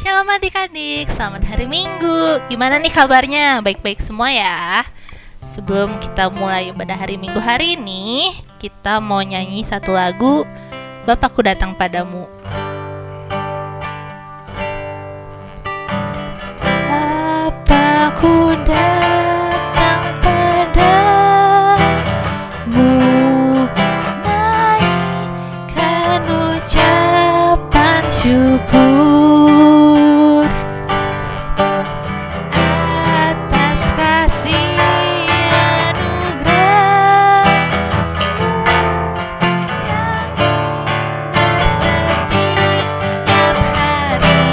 Shalom adik-adik, selamat hari Minggu. Gimana nih kabarnya? Baik-baik semua ya? Sebelum kita mulai pada hari Minggu hari ini, kita mau nyanyi satu lagu, Bapakku Datang Padamu. Bapakku datang padamu, naikkan ucapan syukur atas kasih anugerah-Mu yang indah setiap hari.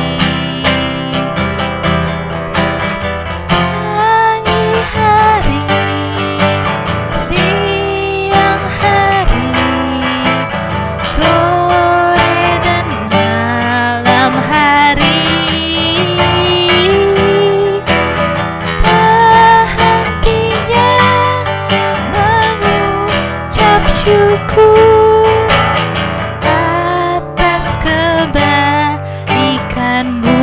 Pagi hari, siang hari, sore dan malam hari, tak hentinya mengucap syukur atas kebaikan-Mu.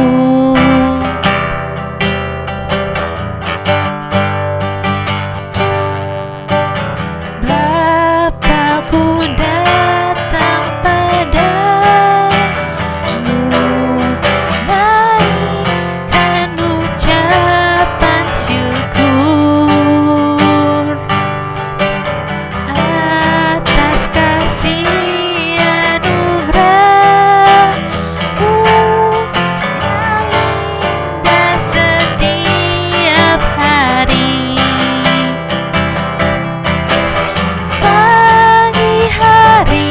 Bapakku datang padamu, naikkan ucapan syukur atas kasih anugerah-Mu yang indah setiap hari. Pagi hari,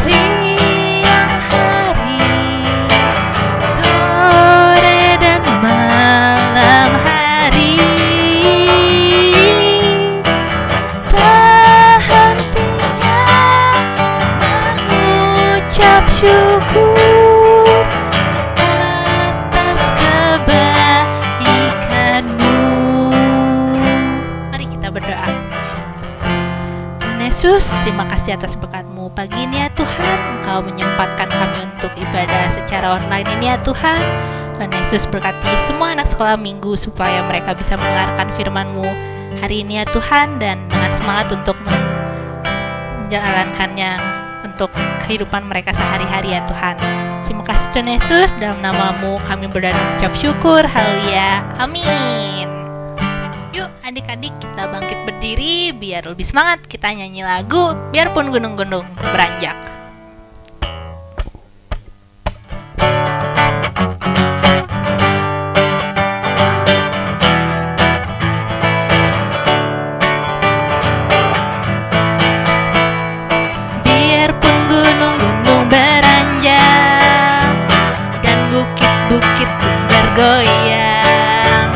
siang hari, sore dan malam hari, tak hentinya mengucap syukur atas kebaikan-Mu. Mari kita berdoa. Tuhan Yesus, terima kasih atas berkat-Mu pagi ini ya Tuhan. Engkau menyempatkan kami untuk ibadah secara online ini ya Tuhan. Tuhan Yesus, berkati semua anak sekolah minggu supaya mereka bisa mendengarkan firman-Mu hari ini ya Tuhan, dan dengan semangat untuk menjalankannya untuk kehidupan mereka sehari-hari ya Tuhan. Terima kasih Tuhan Yesus, dalam nama-Mu kami berdoa dan ucap syukur. Haleluya, amin. Yuk adik-adik, kita bangkit berdiri biar lebih semangat. Kita nyanyi lagu Biarpun Gunung-gunung Beranjak. Biarpun gunung-gunung beranjak dan bukit-bukit pun bergoyang,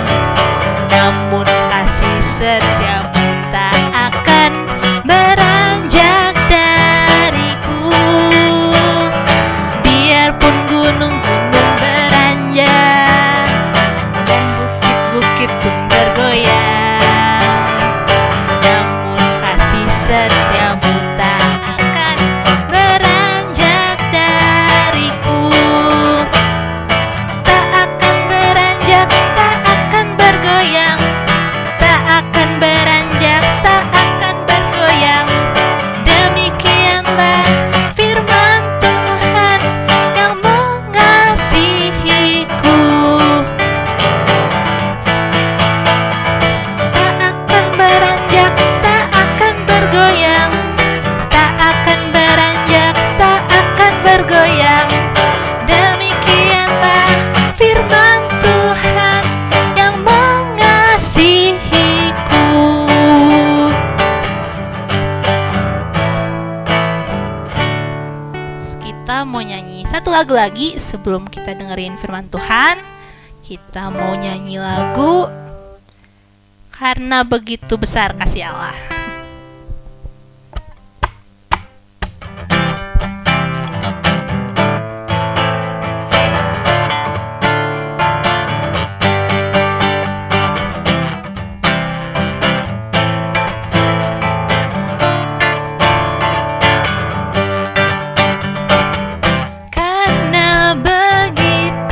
namun kasih setiamu tak akan beranjak dariku. Biarpun gunung-gunung beranjak dan bukit-bukit pun bergoyang, namun kasih setiamu tak akan beranjak dariku. Tak akan beranjak, tak akan bergoyang, tak akan beranjak, tak akan bergoyang. Demikianlah firman Tuhan yang mengasihiku. Tak akan beranjak, tak akan bergoyang, tak akan beranjak, tak akan bergoyang. Demikianlah firman Tuhan yang mengasihiku. Kita mau nyanyi satu lagu lagi sebelum kita dengerin firman Tuhan. Kita mau nyanyi lagu Karena Begitu Besar Kasih Allah. Karena begitu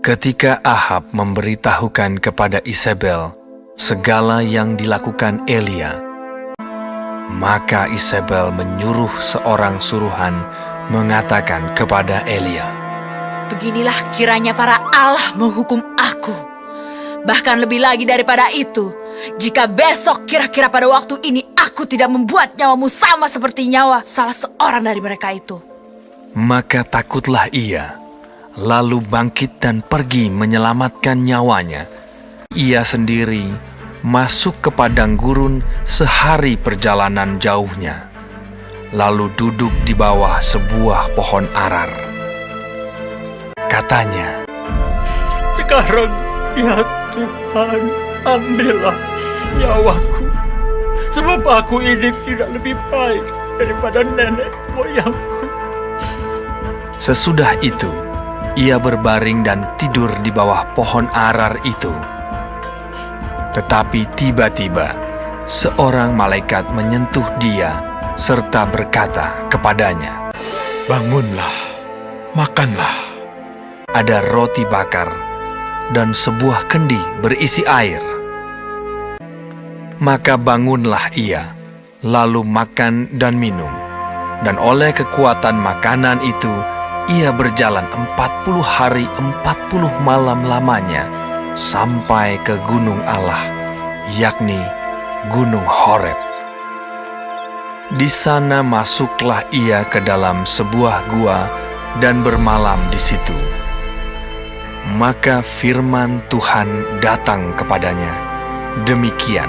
Ketika Ahab memberitahukan kepada Isabel segala yang dilakukan Elia, maka Isabel menyuruh seorang suruhan mengatakan kepada Elia, "Beginilah kiranya para Allah menghukum aku. Bahkan lebih lagi daripada itu, jika besok kira-kira pada waktu ini aku tidak membuat nyawamu sama seperti nyawa salah seorang dari mereka itu." Maka takutlah ia, lalu bangkit dan pergi menyelamatkan nyawanya. Ia sendiri masuk ke padang gurun sehari perjalanan jauhnya, lalu duduk di bawah sebuah pohon arar. Katanya, "Sekarang, ya Tuhan, ambillah nyawaku, sebab aku ini tidak lebih baik daripada nenek moyangku." Sesudah itu, ia berbaring dan tidur di bawah pohon arar itu. Tetapi tiba-tiba, seorang malaikat menyentuh dia serta berkata kepadanya, "Bangunlah, makanlah." Ada roti bakar dan sebuah kendi berisi air. Maka bangunlah ia, lalu makan dan minum. Dan oleh kekuatan makanan itu, ia berjalan 40 hari 40 malam lamanya sampai ke gunung Allah, yakni Gunung Horeb. Di sana masuklah ia ke dalam sebuah gua dan bermalam di situ. Maka firman Tuhan datang kepadanya, demikian,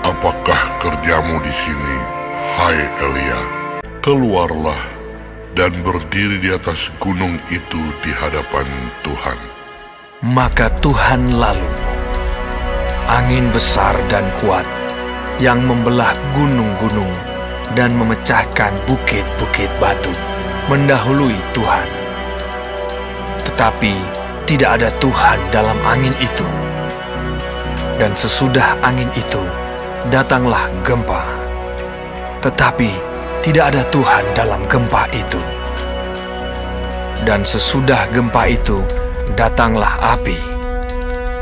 "Apakah kerjamu di sini, hai Elia? Keluarlah dan berdiri di atas gunung itu di hadapan Tuhan." Maka Tuhan lalu, angin besar dan kuat yang membelah gunung-gunung dan memecahkan bukit-bukit batu, mendahului Tuhan. Tetapi tidak ada Tuhan dalam angin itu. Dan sesudah angin itu, datanglah gempa. Tetapi tidak ada Tuhan dalam gempa itu. Dan sesudah gempa itu, datanglah api.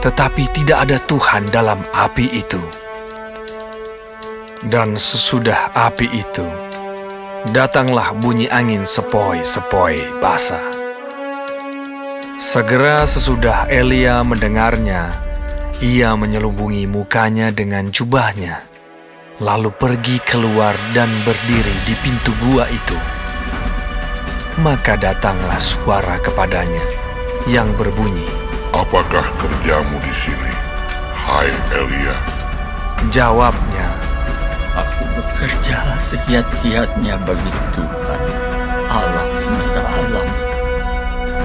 Tetapi tidak ada Tuhan dalam api itu. Dan sesudah api itu, datanglah bunyi angin sepoi-sepoi basah. Segera sesudah Elia mendengarnya, ia menyelubungi mukanya dengan jubahnya, lalu pergi keluar dan berdiri di pintu gua itu. Maka datanglah suara kepadanya yang berbunyi, "Apakah kerjamu di sini, hai Elia?" Jawabnya, "Aku bekerja segiat-giatnya bagi Tuhan, Allah semesta alam.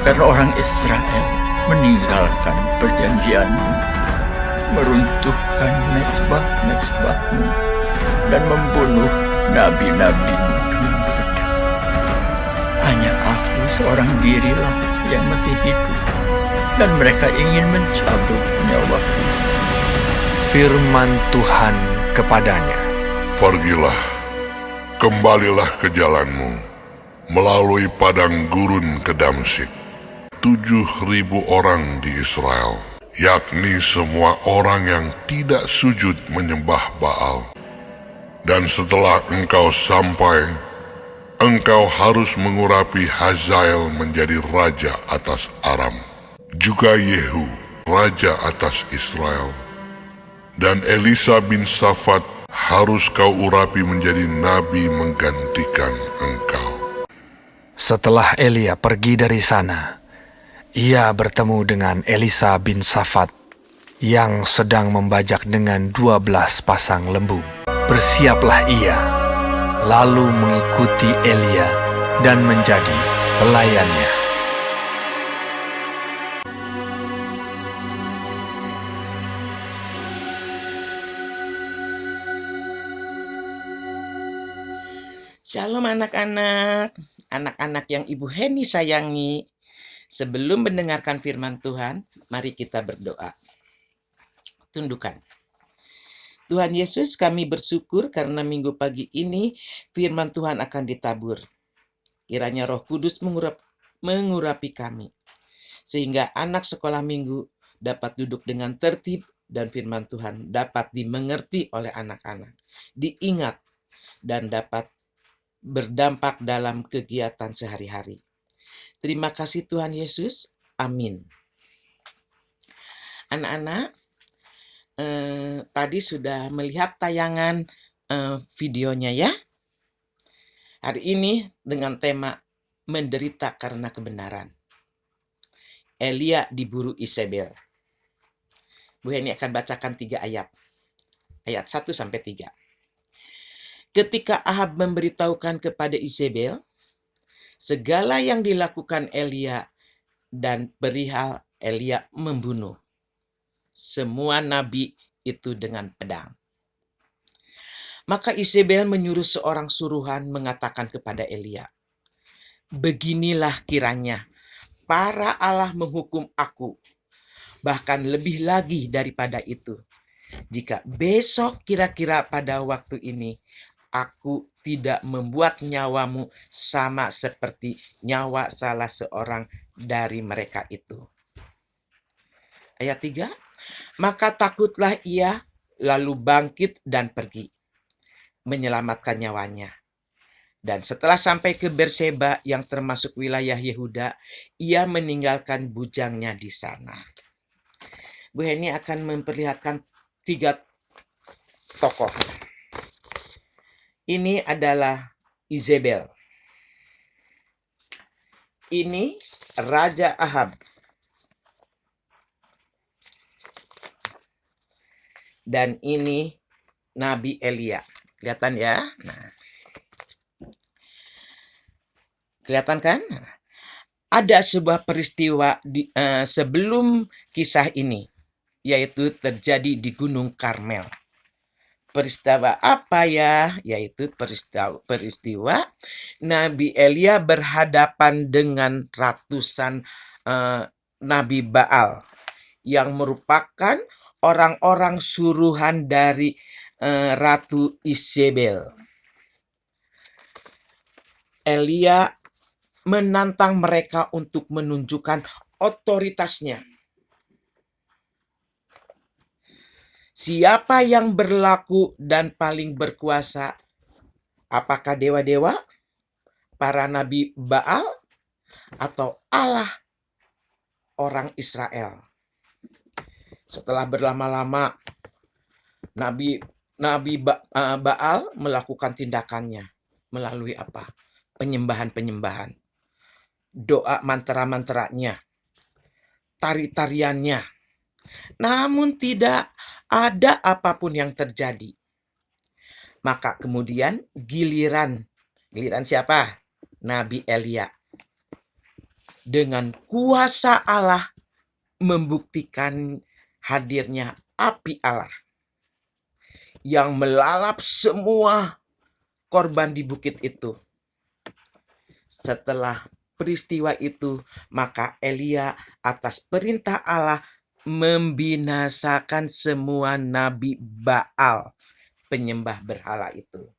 Karena orang Israel meninggalkan perjanjianmu, meruntuhkan mezbah-mezbahmu, dan membunuh nabi-nabimu dengan pedang. Hanya aku seorang dirilah yang masih hidup, dan mereka ingin mencabut nyawaku." firman Tuhan kepadanya, "Pergilah, kembalilah ke jalanmu, melalui padang gurun ke Damsyik. 7.000 orang di Israel, yakni semua orang yang tidak sujud menyembah Baal. Dan setelah engkau sampai, engkau harus mengurapi Hazael menjadi raja atas Aram, juga Yehu, raja atas Israel. Dan Elisa bin Safat harus kau urapi menjadi nabi menggantikan engkau." Setelah Elia pergi dari sana, ia bertemu dengan Elisa bin Safat yang sedang membajak dengan 12 pasang lembu. Bersiaplah ia, lalu mengikuti Elia dan menjadi pelayannya. Shalom anak-anak, anak-anak yang Ibu Heni sayangi. Sebelum mendengarkan firman Tuhan, mari kita berdoa. Tundukkan. Tuhan Yesus, kami bersyukur karena minggu pagi ini firman Tuhan akan ditabur. Kiranya Roh Kudus mengurapi kami. sehingga anak sekolah minggu dapat duduk dengan tertib dan firman Tuhan dapat dimengerti oleh anak-anak, diingat, dan dapat berdampak dalam kegiatan sehari-hari. Terima kasih Tuhan Yesus. Amin. Anak-anak, tadi sudah melihat tayangan videonya ya. Hari ini dengan tema menderita karena kebenaran. Elia diburu Isabel. Bu Heni akan bacakan 3 ayat. Ayat 1 sampai 3. Ketika Ahab memberitahukan kepada Isabel segala yang dilakukan Elia dan perihal Elia membunuh semua nabi itu dengan pedang. Maka Isabel menyuruh seorang suruhan mengatakan kepada Elia, "Beginilah kiranya para Allah menghukum aku, bahkan lebih lagi daripada itu, jika besok kira-kira pada waktu ini aku tidak membuat nyawamu sama seperti nyawa salah seorang dari mereka itu." Ayat 3, maka takutlah ia, lalu bangkit dan pergi, menyelamatkan nyawanya. Dan setelah sampai ke Berseba yang termasuk wilayah Yehuda, ia meninggalkan bujangnya di sana. Bu Heni akan memperlihatkan 3 tokoh. Ini adalah Isabel. Ini Raja Ahab. Dan ini Nabi Elia. Kelihatan ya? Nah. Kelihatan kan? Ada sebuah peristiwa sebelum kisah ini, yaitu terjadi di Gunung Karmel. Peristiwa apa ya? Yaitu peristiwa Nabi Elia berhadapan dengan ratusan Nabi Baal yang merupakan orang-orang suruhan dari Ratu Isabel. Elia menantang mereka untuk menunjukkan otoritasnya. Siapa yang berlaku dan paling berkuasa? Apakah dewa-dewa, para nabi Baal, atau Allah orang Israel? Setelah berlama-lama Nabi Baal melakukan tindakannya melalui apa? Penyembahan-penyembahan, doa mantra-mantranya, tari-tariannya. Namun tidak ada apapun yang terjadi. Maka kemudian giliran siapa? Nabi Elia. Dengan kuasa Allah membuktikan hadirnya api Allah yang melalap semua korban di bukit itu. Setelah peristiwa itu, maka Elia atas perintah Allah membinasakan semua nabi Baal, penyembah berhala itu.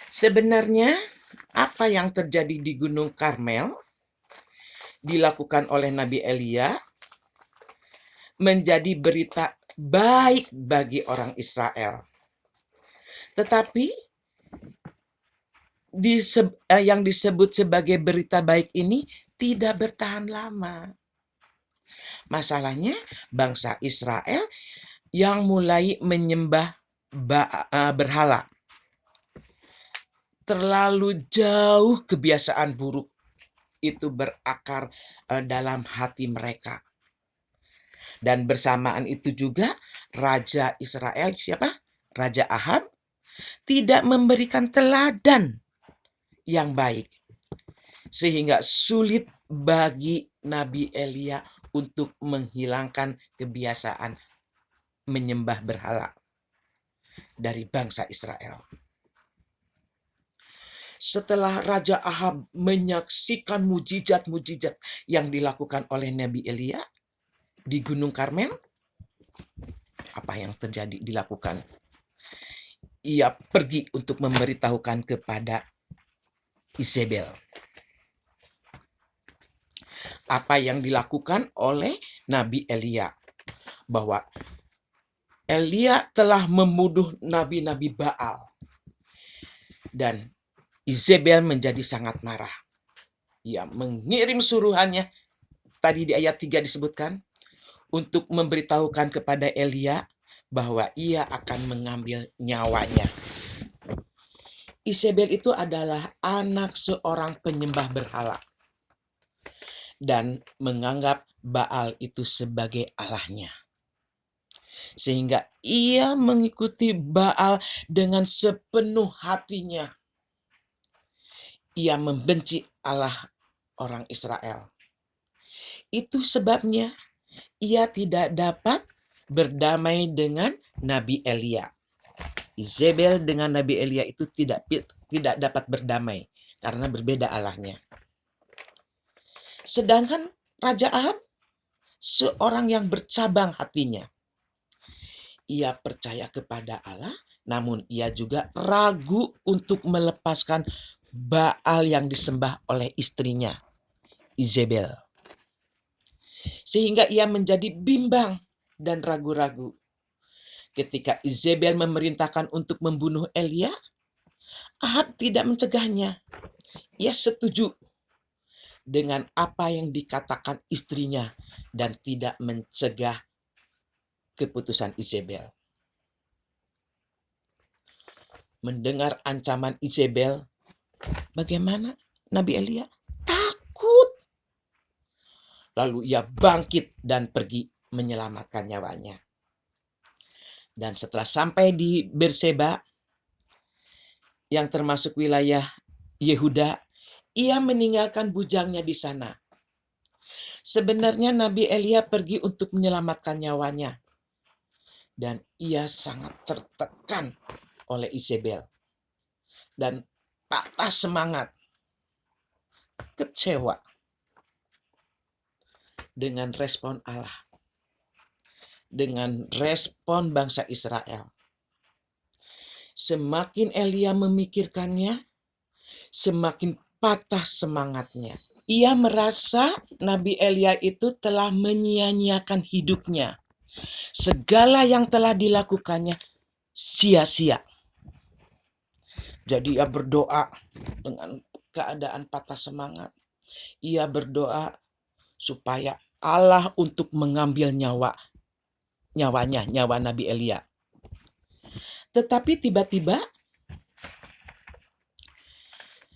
Sebenarnya apa yang terjadi di Gunung Karmel dilakukan oleh Nabi Elia menjadi berita baik bagi orang Israel. Tetapi yang disebut sebagai berita baik ini tidak bertahan lama. Masalahnya bangsa Israel yang mulai menyembah berhala. Terlalu jauh kebiasaan buruk itu berakar dalam hati mereka. Dan bersamaan itu juga Raja Israel, siapa? Raja Ahab, tidak memberikan teladan yang baik. Sehingga sulit bagi Nabi Elia untuk menghilangkan kebiasaan menyembah berhala dari bangsa Israel. Setelah Raja Ahab menyaksikan mujizat-mujizat yang dilakukan oleh Nabi Elia di Gunung Karmel, apa yang terjadi dilakukan? Ia pergi untuk memberitahukan kepada Isabel. apa yang dilakukan oleh Nabi Elia. Bahwa Elia telah membunuh nabi-nabi Baal. Dan Izebel menjadi sangat marah. Ia mengirim suruhannya, tadi di ayat 3 disebutkan, untuk memberitahukan kepada Elia bahwa ia akan mengambil nyawanya. Izebel itu adalah anak seorang penyembah berhala dan menganggap Baal itu sebagai allahnya. Sehingga ia mengikuti Baal dengan sepenuh hatinya. Ia membenci Allah orang Israel. Itu sebabnya ia tidak dapat berdamai dengan Nabi Elia. Izebel dengan Nabi Elia itu tidak dapat berdamai karena berbeda Allahnya. Sedangkan Raja Ahab seorang yang bercabang hatinya. Ia percaya kepada Allah, namun ia juga ragu untuk melepaskan Baal yang disembah oleh istrinya, Izebel. Sehingga ia menjadi bimbang dan ragu-ragu. Ketika Izebel memerintahkan untuk membunuh Elia, Ahab tidak mencegahnya. Ia setuju dengan apa yang dikatakan istrinya dan tidak mencegah keputusan Izebel. Mendengar ancaman Izebel, bagaimana Nabi Elia? Takut. Lalu ia bangkit dan pergi menyelamatkan nyawanya. Dan setelah sampai di Berseba, yang termasuk wilayah Yehuda, ia meninggalkan bujangnya di sana. Sebenarnya Nabi Elia pergi untuk menyelamatkan nyawanya. Dan ia sangat tertekan oleh Izebel. Dan patah semangat. Kecewa dengan respon Allah. Dengan respon bangsa Israel. Semakin Elia memikirkannya, semakin patah semangatnya. Ia merasa Nabi Elia itu telah menyia-nyiakan hidupnya. Segala yang telah dilakukannya sia-sia. Jadi ia berdoa dengan keadaan patah semangat. Ia berdoa supaya Allah untuk mengambil nyawa Nabi Elia. Tetapi tiba-tiba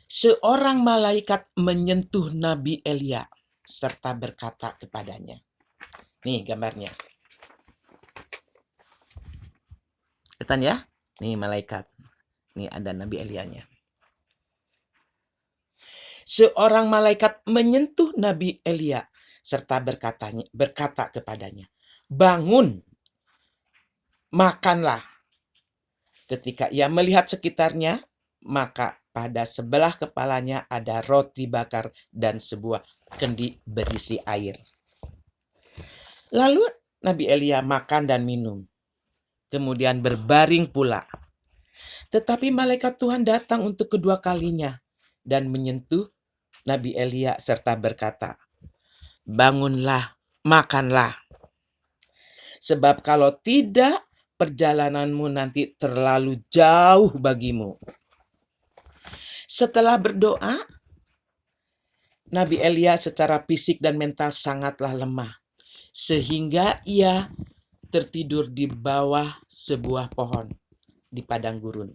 seorang malaikat menyentuh Nabi Elia serta berkata kepadanya. Nih gambarnya. Kelihatan ya? Nih malaikat. Nih ada Nabi Elianya. Seorang malaikat menyentuh Nabi Elia serta berkata kepadanya, bangun, makanlah. Ketika ia melihat sekitarnya, maka pada sebelah kepalanya ada roti bakar dan sebuah kendi berisi air. Lalu Nabi Elia makan dan minum. Kemudian berbaring pula. Tetapi malaikat Tuhan datang untuk kedua kalinya dan menyentuh Nabi Elia serta berkata, bangunlah, makanlah. Sebab kalau tidak, perjalananmu nanti terlalu jauh bagimu. Setelah berdoa, Nabi Elia secara fisik dan mental sangatlah lemah. Sehingga ia tertidur di bawah sebuah pohon di padang gurun.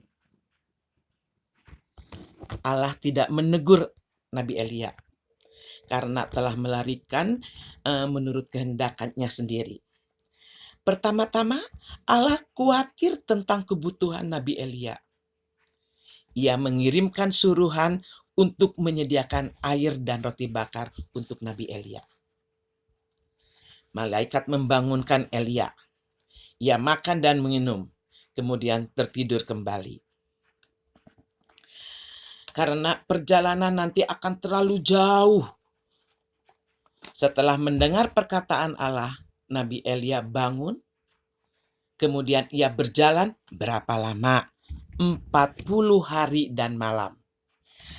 Allah tidak menegur Nabi Elia karena telah melarikan menurut kehendaknya sendiri. Pertama-tama Allah khawatir tentang kebutuhan Nabi Elia. Ia mengirimkan suruhan untuk menyediakan air dan roti bakar untuk Nabi Elia. Malaikat membangunkan Elia. Ia makan dan minum, kemudian tertidur kembali. Karena perjalanan nanti akan terlalu jauh. Setelah mendengar perkataan Allah, Nabi Elia bangun. Kemudian ia berjalan berapa lama? 40 hari dan malam.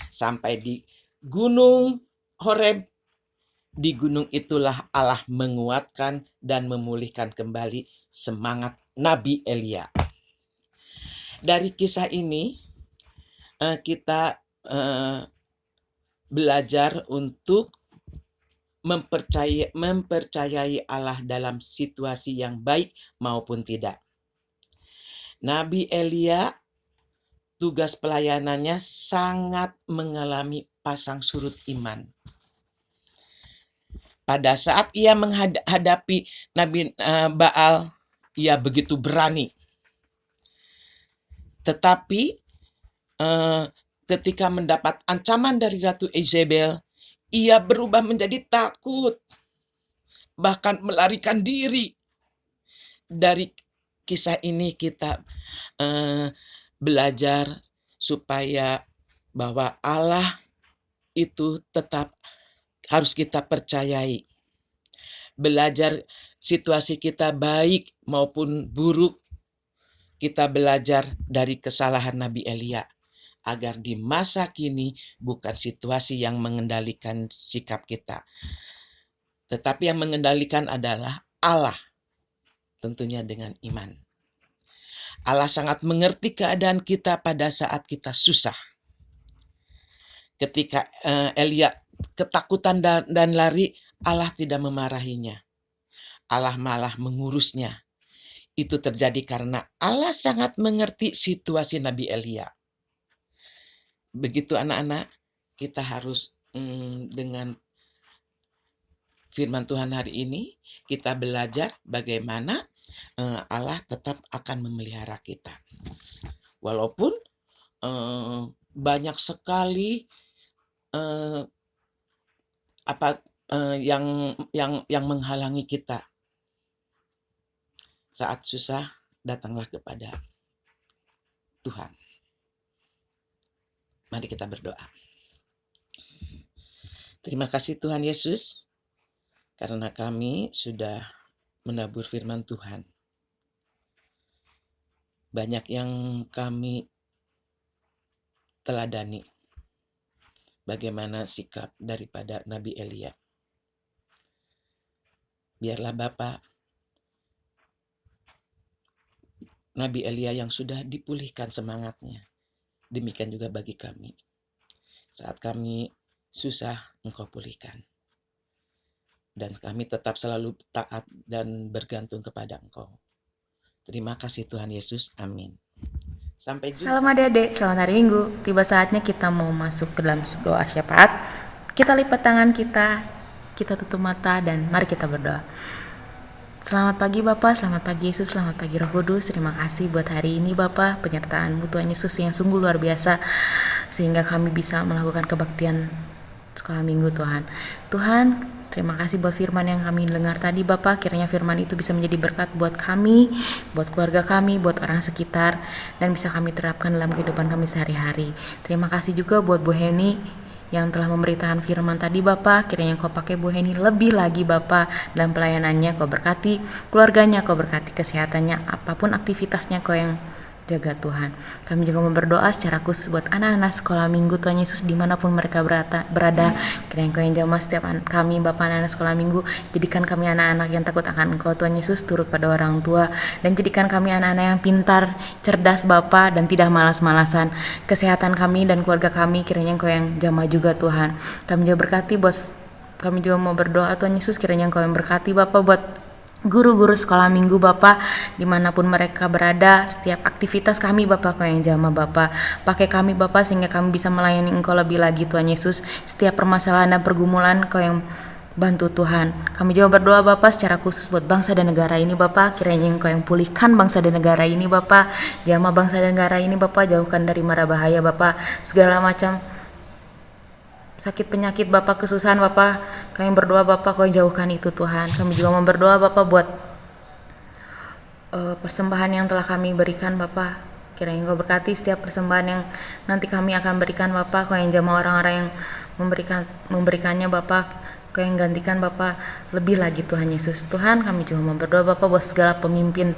Sampai di Gunung Horeb Di gunung itulah Allah menguatkan dan memulihkan kembali semangat Nabi Elia. Dari kisah ini kita belajar untuk mempercayai Allah dalam situasi yang baik maupun tidak. Nabi Elia, tugas pelayanannya sangat mengalami pasang surut iman. Pada saat ia menghadapi Nabi Baal, ia begitu berani. Tetapi ketika mendapat ancaman dari Ratu Izebel, ia berubah menjadi takut, bahkan melarikan diri. Dari kisah ini kita belajar supaya bahwa Allah itu tetap harus kita percayai. Belajar situasi kita baik maupun buruk, kita belajar dari kesalahan Nabi Elia. Agar di masa kini bukan situasi yang mengendalikan sikap kita. Tetapi yang mengendalikan adalah Allah. Tentunya dengan iman. Allah sangat mengerti keadaan kita pada saat kita susah. Ketika Elia ketakutan dan lari, Allah tidak memarahinya. Allah malah mengurusnya. Itu terjadi karena Allah sangat mengerti situasi Nabi Elia. Begitu anak-anak, kita harus dengan firman Tuhan hari ini, kita belajar bagaimana Allah tetap akan memelihara kita. Walaupun banyak sekali yang menghalangi kita. Saat susah, datanglah kepada Tuhan. Mari kita berdoa. Terima kasih Tuhan Yesus, karena kami sudah menabur firman Tuhan. Banyak yang kami teladani. Bagaimana sikap daripada Nabi Elia. Biarlah Bapa, Nabi Elia yang sudah dipulihkan semangatnya, demikian juga bagi kami. Saat kami susah, Engkau pulihkan. Dan kami tetap selalu taat dan bergantung kepada Engkau. Terima kasih Tuhan Yesus. Amin. Sampai jumpa. Salam adik-adik, selamat hari Minggu. Tiba saatnya kita mau masuk ke dalam doa syafaat. Kita lipat tangan kita tutup mata dan mari kita berdoa. Selamat pagi Bapak, selamat pagi Yesus, selamat pagi Roh Kudus. Terima kasih buat hari ini Bapak, penyertaan-Mu Tuhan Yesus yang sungguh luar biasa sehingga kami bisa melakukan kebaktian sekolah minggu Tuhan. Tuhan, terima kasih buat firman yang kami dengar tadi Bapak. Kiranya firman itu bisa menjadi berkat buat kami, buat keluarga kami, buat orang sekitar, dan bisa kami terapkan dalam kehidupan kami sehari-hari. Terima kasih juga buat Bu Heni yang telah memberitakan firman tadi Bapak. Kiranya Kau pakai Bu Heni lebih lagi Bapak dalam pelayanannya. Kau berkati keluarganya, Kau berkati kesehatannya, apapun aktivitasnya Kau yang jaga Tuhan. Kami juga mau berdoa secara khusus buat anak-anak sekolah minggu Tuhan Yesus dimanapun mereka berada. Kiranya Kau yang jamah setiap kami Bapak anak-anak sekolah minggu. Jadikan kami anak-anak yang takut akan Engkau Tuhan Yesus, turut pada orang tua, dan jadikan kami anak-anak yang pintar, cerdas Bapak, dan tidak malas-malasan. Kesehatan kami dan keluarga kami kiranya Engkau yang jamah juga Tuhan. Kami juga berkati bos. Kami juga mau berdoa Tuhan Yesus, kiranya Engkau yang berkati Bapak buat guru-guru sekolah minggu Bapak, dimanapun mereka berada, setiap aktivitas kami Bapak Kau yang jamah Bapak. Pakai kami Bapak sehingga kami bisa melayani Engkau lebih lagi Tuhan Yesus. Setiap permasalahan dan pergumulan Kau yang bantu Tuhan. Kami juga berdoa Bapak secara khusus buat bangsa dan negara ini Bapak. Kiranya Engkau yang pulihkan bangsa dan negara ini Bapak. Jamah bangsa dan negara ini Bapak, jauhkan dari mara bahaya Bapak. Segala macam sakit penyakit Bapak, kesusahan Bapak, kami berdoa Bapak Kau jauhkan itu Tuhan. Kami juga mau berdoa Bapak buat persembahan yang telah kami berikan Bapak. Kiranya Kau berkati setiap persembahan yang nanti kami akan berikan Bapak. Kau yang jamah orang-orang yang memberikannya Bapak. Kau yang gantikan Bapa lebih lagi Tuhan Yesus. Tuhan, kami cuma mau berdoa Bapa buat segala pemimpin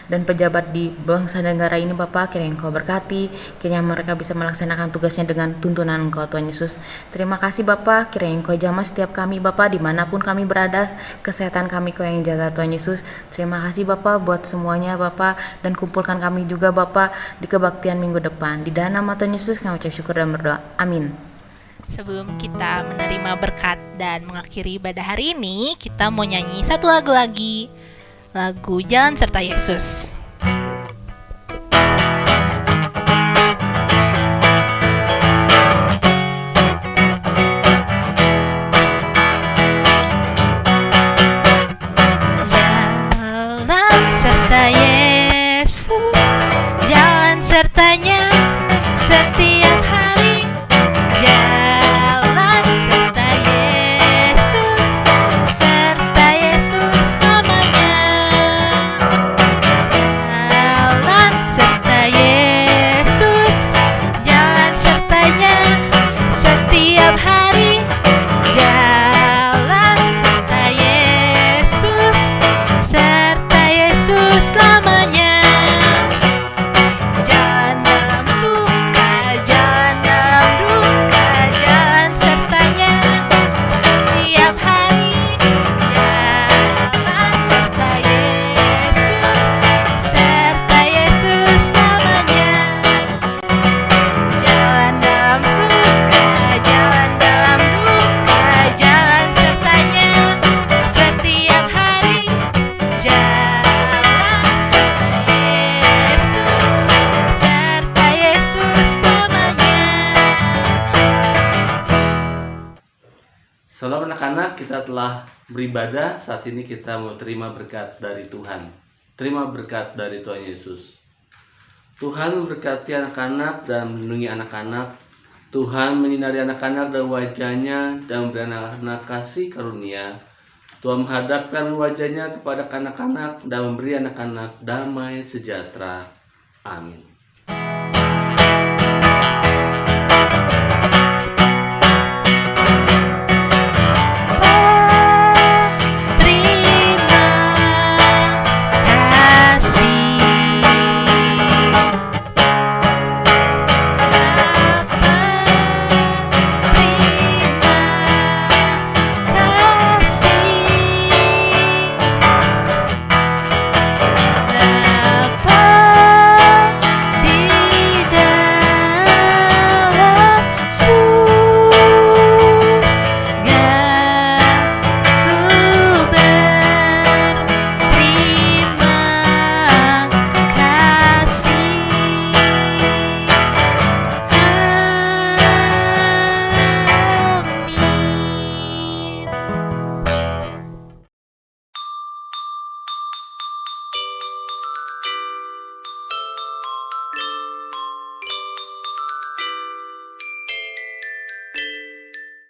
dan pejabat di bangsa dan negara ini Bapa, kiranya Engkau berkati, kiranya mereka bisa melaksanakan tugasnya dengan tuntunan Engkau Tuhan Yesus. Terima kasih Bapa, kiranya Engkau jamah setiap kami Bapa, dimanapun kami berada, kesehatan kami Kau yang jaga Tuhan Yesus. Terima kasih Bapa buat semuanya Bapa, dan kumpulkan kami juga Bapa di kebaktian minggu depan. Di dalam nama Tuhan Yesus kami ucap syukur dan berdoa. Amin. Sebelum kita menerima berkat dan mengakhiri ibadah hari ini, kita mau nyanyi satu lagu lagi, lagu Jalan Serta Yesus. Jalan serta Yesus, jalan sertanya setiap hari. Jalan serta Yesus, serta Yesus namanya. Jalan serta Yesus, jalan sertanya setiap hari. Jalan serta Yesus, serta Yesus namanya. Jalan dalam suka, jalan dalam duka, jalan sertanya setiap hari. Jalan serta Yesus, serta Yesus namanya. Jalan dalam suka, jalan dalam duka, jalan sertanya setiap hari. Jalan serta Yesus, serta Yesus namanya. Salam anak-anak, kita telah beribadah. Saat ini kita mau terima berkat dari Tuhan. Terima berkat dari Tuhan Yesus. Tuhan memberkati anak-anak dan melindungi anak-anak. Tuhan menyinari anak-anak dan wajahnya dan memberi anak-anak kasih karunia. Tuhan menghadapkan wajahnya kepada anak-anak dan memberi anak-anak damai sejahtera. Amin.